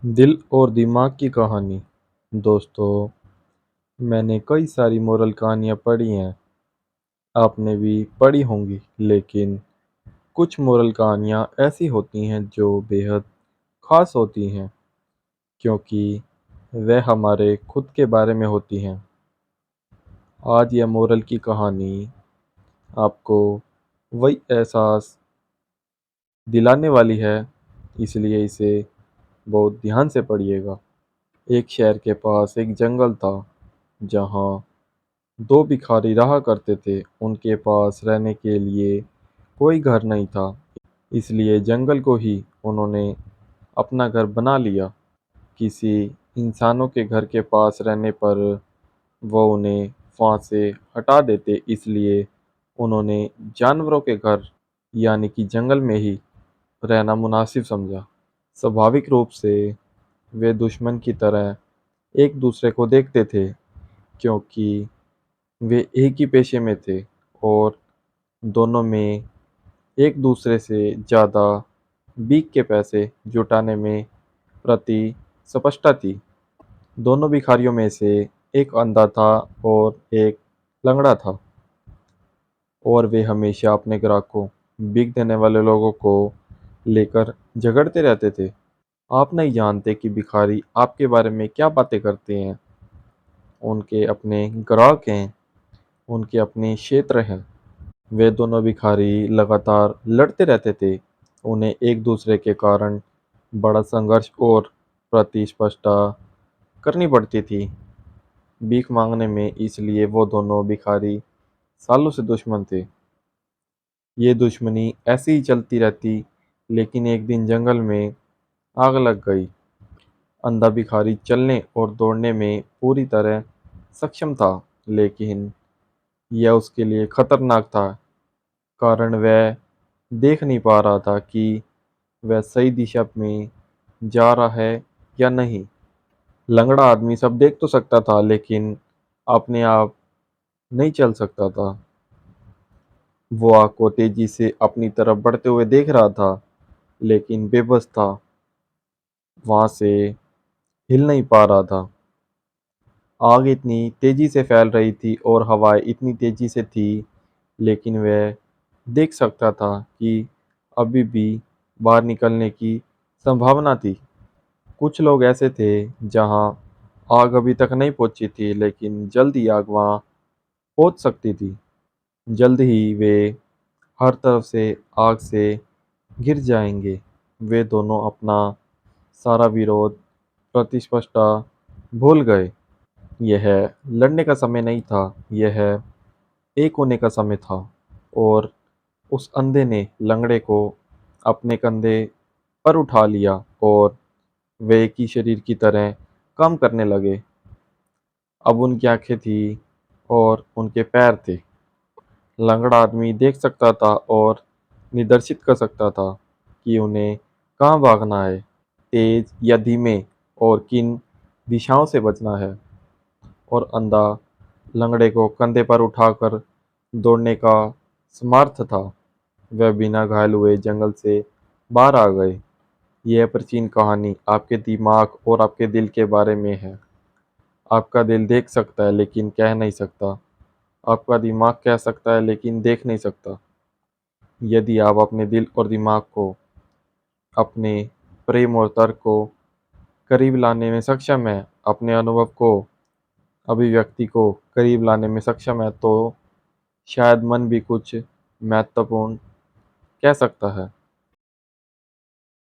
दिल और दिमाग की कहानी। दोस्तों, मैंने कई सारी मोरल कहानियाँ पढ़ी हैं। आपने भी पढ़ी होंगी, लेकिन कुछ मोरल कहानियाँ ऐसी होती हैं जो बेहद ख़ास होती हैं, क्योंकि वह हमारे खुद के बारे में होती हैं। आज यह मोरल की कहानी आपको वही एहसास दिलाने वाली है, इसलिए इसे बहुत ध्यान से पढ़िएगा। एक शहर के पास एक जंगल था, जहाँ दो भिखारी रहा करते थे। उनके पास रहने के लिए कोई घर नहीं था, इसलिए जंगल को ही उन्होंने अपना घर बना लिया। किसी इंसानों के घर के पास रहने पर वो उन्हें वहाँ से हटा देते, इसलिए उन्होंने जानवरों के घर यानी कि जंगल में ही रहना मुनासिब समझा। स्वाभाविक रूप से वे दुश्मन की तरह एक दूसरे को देखते थे, क्योंकि वे एक ही पेशे में थे और दोनों में एक दूसरे से ज़्यादा बीक के पैसे जुटाने में प्रतिस्पर्धा थी। दोनों भिखारियों में से एक अंधा था और एक लंगड़ा था, और वे हमेशा अपने ग्राहकों, भीख देने वाले लोगों को लेकर झगड़ते रहते थे। आप नहीं जानते कि भिखारी आपके बारे में क्या बातें करते हैं। उनके अपने ग्राहक हैं, उनके अपने क्षेत्र हैं। वे दोनों भिखारी लगातार लड़ते रहते थे। उन्हें एक दूसरे के कारण बड़ा संघर्ष और प्रतिस्पर्धा करनी पड़ती थी भीख मांगने में, इसलिए वो दोनों भिखारी सालों से दुश्मन थे। ये दुश्मनी ऐसे ही चलती रहती, लेकिन एक दिन जंगल में आग लग गई। अंधा भिखारी चलने और दौड़ने में पूरी तरह सक्षम था, लेकिन यह उसके लिए खतरनाक था, कारण वह देख नहीं पा रहा था कि वह सही दिशा में जा रहा है या नहीं। लंगड़ा आदमी सब देख तो सकता था, लेकिन अपने आप नहीं चल सकता था। वो आग को तेजी से अपनी तरफ बढ़ते हुए देख रहा था, लेकिन बेबस था, वहां से हिल नहीं पा रहा था। आग इतनी तेजी से फैल रही थी और हवाएं इतनी तेजी से थी, लेकिन वह देख सकता था कि अभी भी बाहर निकलने की संभावना थी। कुछ लोग ऐसे थे जहां आग अभी तक नहीं पहुंची थी, लेकिन जल्द ही आग वहां पहुंच सकती थी। जल्द ही वे हर तरफ से आग से घिर जाएंगे। वे दोनों अपना सारा विरोध, प्रतिस्पर्धा भूल गए। यह लड़ने का समय नहीं था, यह एक होने का समय था। और उस अंधे ने लंगड़े को अपने कंधे पर उठा लिया और वे एक ही शरीर की तरह काम करने लगे। अब उनकी आंखें थी और उनके पैर थे। लंगड़ा आदमी देख सकता था और निर्देशित कर सकता था कि उन्हें कहाँ भागना है, तेज या धीमे, और किन दिशाओं से बचना है। और अंधा लंगड़े को कंधे पर उठाकर दौड़ने का समर्थ था। वह बिना घायल हुए जंगल से बाहर आ गए। यह प्राचीन कहानी आपके दिमाग और आपके दिल के बारे में है। आपका दिल देख सकता है लेकिन कह नहीं सकता। आपका दिमाग कह सकता है लेकिन देख नहीं सकता। यदि आप अपने दिल और दिमाग को, अपने प्रेम और तर्क को करीब लाने में सक्षम है, अपने अनुभव को, अभिव्यक्ति को करीब लाने में सक्षम है, तो शायद मन भी कुछ महत्वपूर्ण कह सकता है।